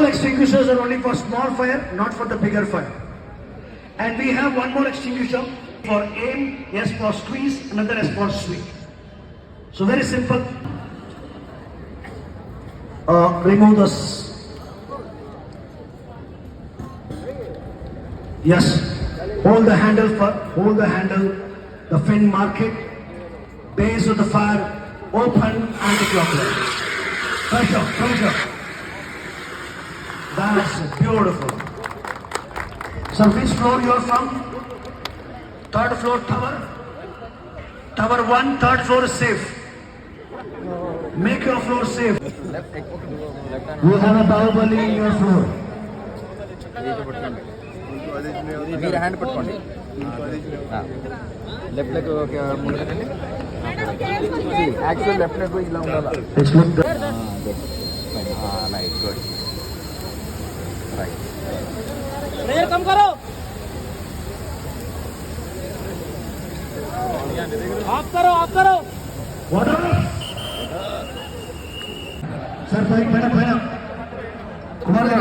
extinguishers are only for small fire, not for the bigger fire. And we have one more extinguisher for aim, S for squeeze, another S for sweep. So very simple. Remove this. Yes. Hold the handle, the fin, mark it. Base of the fire, open anti-clockwise. Pressure. That's beautiful. So which floor you are from? Third floor tower. Tower 1, third floor is safe. Make your floor safe. You have a Bahubali in your floor. మీరు hand పట్టుకోండి left leg actual left leg ఇలా ఉండాలి right good right come करो of करो water sir पहना Kumar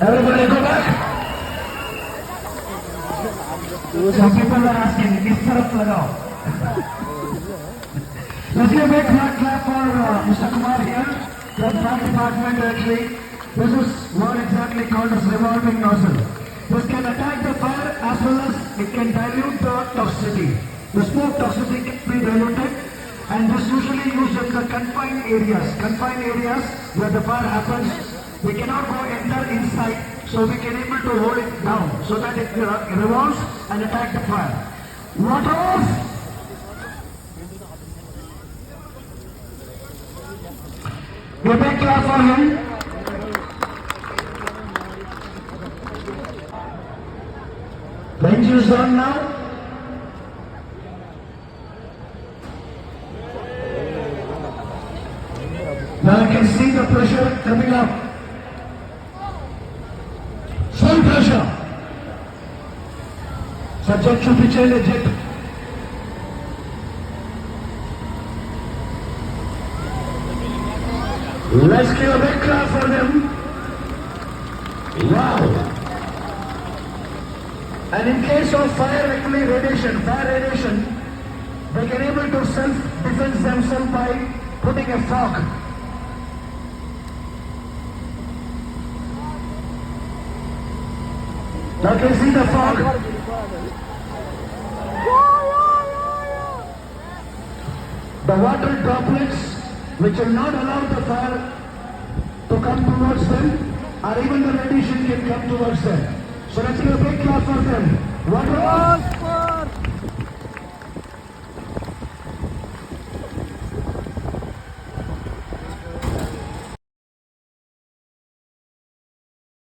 everybody go back. Some people are asking किस तरफ लगाओ. Let's give a big clap for Mr. Kumar here. The fire department actually. This is what exactly called as revolving nozzle. This can attack the fire as well as it can dilute the toxicity. The smoke toxicity can be diluted, and this usually used in the confined areas where the fire happens. We cannot go enter inside, so we can able to hold it down so that it revolves and attack the fire. Water off. Give a big clap for him. The engine is on now. Now I can see the pressure coming up. Full pressure. Subject to be jet. Let's give a big clap for them. Wow. And in case of fire radiation, they can able to self-defense themselves by putting a fog. Now can you see the fog? The water droplets which will not allow the fire to come towards them, or even the radiation can come towards them. So let's give a big clap for them. Water off!